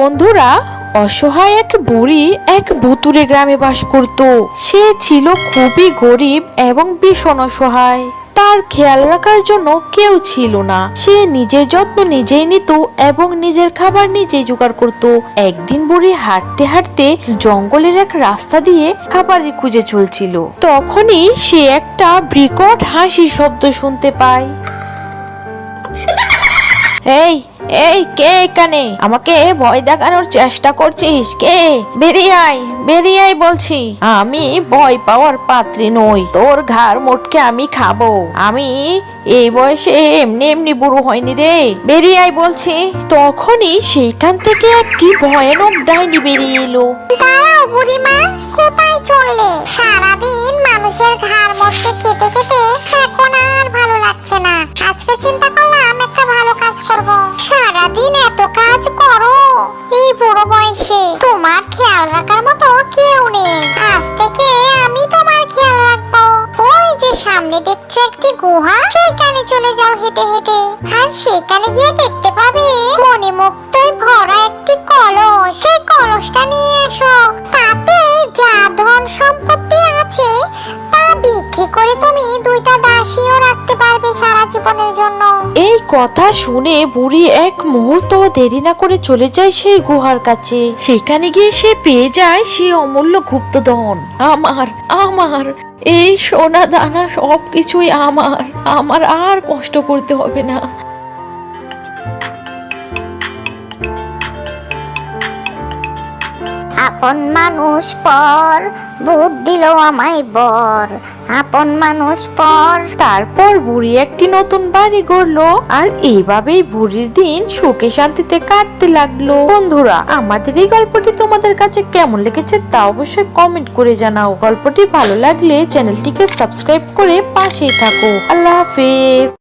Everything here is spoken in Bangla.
বন্ধুরা, অসহায় এক বুড়ি এক ভুতুড়ে গ্রামে বাস করত। সে ছিল খুবই গরিব এবং ভীষণ অসহায়। তার খেয়াল রাখার জন্য কেউ ছিল না। সে নিজের যত্ন নিজেই নিত এবং নিজের খাবার নিজেই জোগাড় করত। একদিন বুড়ি হাঁটতে হাঁটতে জঙ্গলের এক রাস্তা দিয়ে খাবারের খুঁজে চলছিল। তখনই সে একটা বিকট হাসির শব্দ শুনতে পায়। এই এই কে এখানে? আমাকে ভয় দেখানোর চেষ্টা করছিস? কে? বেরিয়ে আয় বলছি। আমি ভয় পাওয়ার পাত্রী নই। তোর ঘাড় মোটকে আমি খাবো। আমি এই বয়সে এমনি এমনি বুড়ো হয়নি রে। বেরিয়ে আয় বলছি। তখনই সেইখান থেকে একটি ভয়ানক ডাইনি বেরিয়ে এলো। দাঁড়াও বুড়িমা, কোথায় চললে? সারাদিন মানুষের ঘাড় মোটকে খেতে খেতে এখন আর ভালো লাগছে না। আজকে চিন্তা করলাম একটা ভালো কাজ করব। সারাদিন এত কাজ করো, এই বুড়ো বয়সে তোমার খেয়াল রাখার মতো কেউ নেই। আজ থেকে আমি তোমার খেয়াল রাখবো। ওই যে সামনে দেখছো একটি গুহা, সেইখানে চলে যাও হেঁটে হেঁটে। আর সেখানে গিয়ে দেখতে পাবে মণিমুক্তায় ভরা একটি কলস। সেই কলসটা নিয়ে এসো। তাতে যা ধন সম্পত্তি আছে তা বিক্রি করে তুমি দুইটা দাসীও রাখতে পারবে সারা জীবনের জন্য। এই কথা শুনে বুড়ি এক মুহূর্ত দেরি না করে চলে যায় সেই গুহার কাছে। সেখানে গিয়ে সে পেয়ে যায় সেই অমূল্য গুপ্তধন। আমার এই সোনা দানা সবকিছুই আমার আর কষ্ট করতে হবে না। আপন মানুষ পর, ভূত দিল আমায় বর। আপন মানুষ পর। তারপর বুড়ি একটি নতুন বাড়ি গড়লো, আর এইভাবেই বুড়ির দিন সুখে শান্তিতে কাটতে লাগলো। বন্ধুরা, আমাদের এই গল্পটি তোমাদের কাছে কেমন লেগেছে তা অবশ্যই কমেন্ট করে জানাও। গল্পটি ভালো লাগলে চ্যানেলটিকে সাবস্ক্রাইব করে পাশেই থাকো। আল্লাহ হাফেজ।